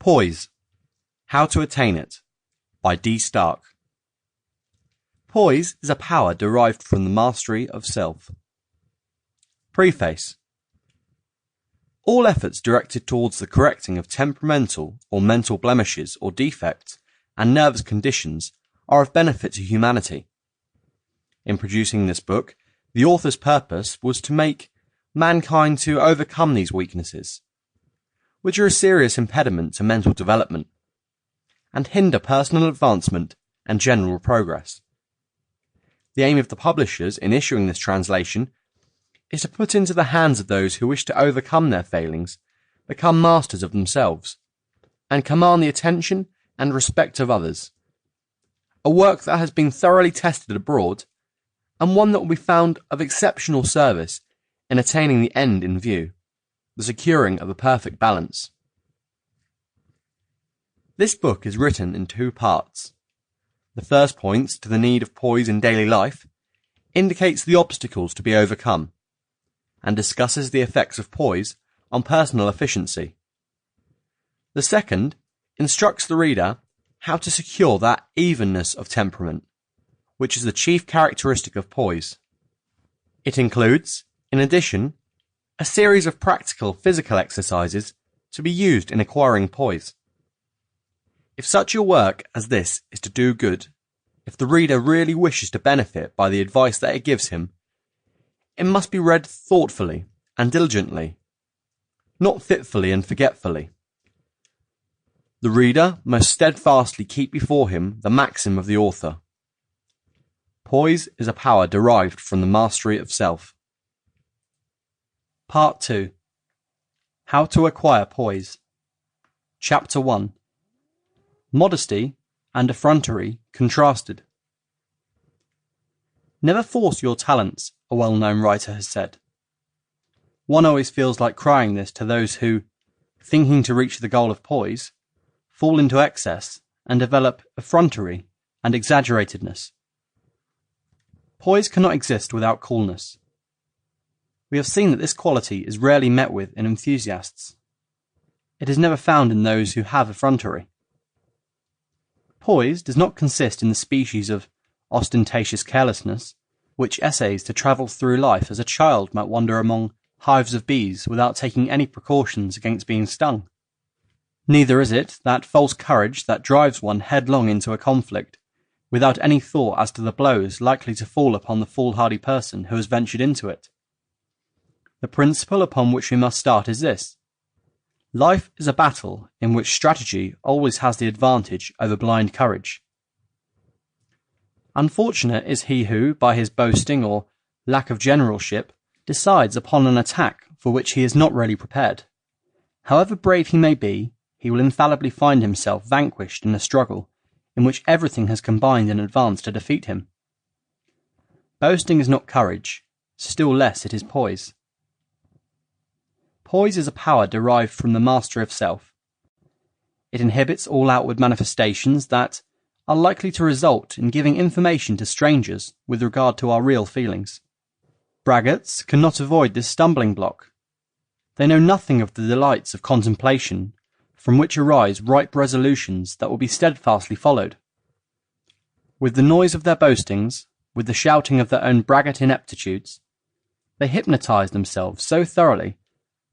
Poise, How to Attain It, by D. Stark. Poise is a power derived from the mastery of self. Preface. All efforts directed towards the correcting of temperamental or mental blemishes or defects and nervous conditions are of benefit to humanity. In producing this book, the author's purpose was to make mankind to overcome these weaknesses, which are a serious impediment to mental development, and hinder personal advancement and general progress. The aim of the publishers in issuing this translation is to put into the hands of those who wish to overcome their failings, become masters of themselves, and command the attention and respect of others. A work that has been thoroughly tested abroad, and one that will be found of exceptional service in attaining the end in view, the securing of a perfect balance. This book is written in two parts. The first points to the need of poise in daily life, indicates the obstacles to be overcome, and discusses the effects of poise on personal efficiency. The second instructs the reader how to secure that evenness of temperament, which is the chief characteristic of poise. It includes, in addition, a series of practical physical exercises to be used in acquiring poise. If such a work as this is to do good, if the reader really wishes to benefit by the advice that it gives him, it must be read thoughtfully and diligently, not fitfully and forgetfully. The reader must steadfastly keep before him the maxim of the author. Poise is a power derived from the mastery of self. Part 2. How to acquire poise. Chapter 1. Modesty and effrontery contrasted. Never force your talents, a well-known writer has said. One always feels like crying this to those who, thinking to reach the goal of poise, fall into excess and develop effrontery and exaggeratedness. Poise cannot exist without coolness. We have seen that this quality is rarely met with in enthusiasts. It is never found in those who have effrontery. Poise does not consist in the species of ostentatious carelessness which essays to travel through life as a child might wander among hives of bees without taking any precautions against being stung. Neither is it that false courage that drives one headlong into a conflict without any thought as to the blows likely to fall upon the foolhardy person who has ventured into it. The principle upon which we must start is this: life is a battle in which strategy always has the advantage over blind courage. Unfortunate is he who, by his boasting or lack of generalship, decides upon an attack for which he is not really prepared. However brave he may be, he will infallibly find himself vanquished in a struggle in which everything has combined in advance to defeat him. Boasting is not courage, still less it is poise. Poise is a power derived from the mastery of self. It inhibits all outward manifestations that are likely to result in giving information to strangers with regard to our real feelings. Braggarts cannot avoid this stumbling block. They know nothing of the delights of contemplation, from which arise ripe resolutions that will be steadfastly followed. With the noise of their boastings, with the shouting of their own braggart ineptitudes, they hypnotize themselves so thoroughly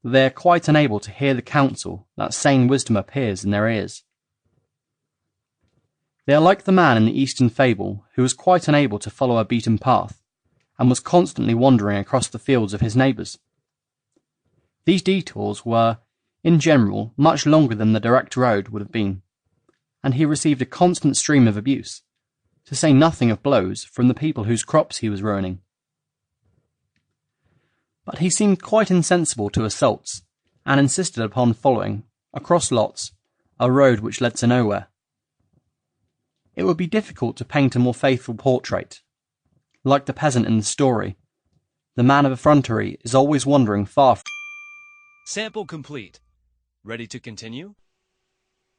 that they are quite unable to hear the counsel that sane wisdom appears in their ears. They are like the man in the Eastern fable who was quite unable to follow a beaten path, and was constantly wandering across the fields of his neighbours. These detours were, in general, much longer than the direct road would have been, and he received a constant stream of abuse, to say nothing of blows, from the people whose crops he was ruining. But he seemed quite insensible to assaults, and insisted upon following, across lots, a road which led to nowhere. It would be difficult to paint a more faithful portrait. Like the peasant in the story, the man of effrontery is always wandering far. Sample complete. Ready to continue?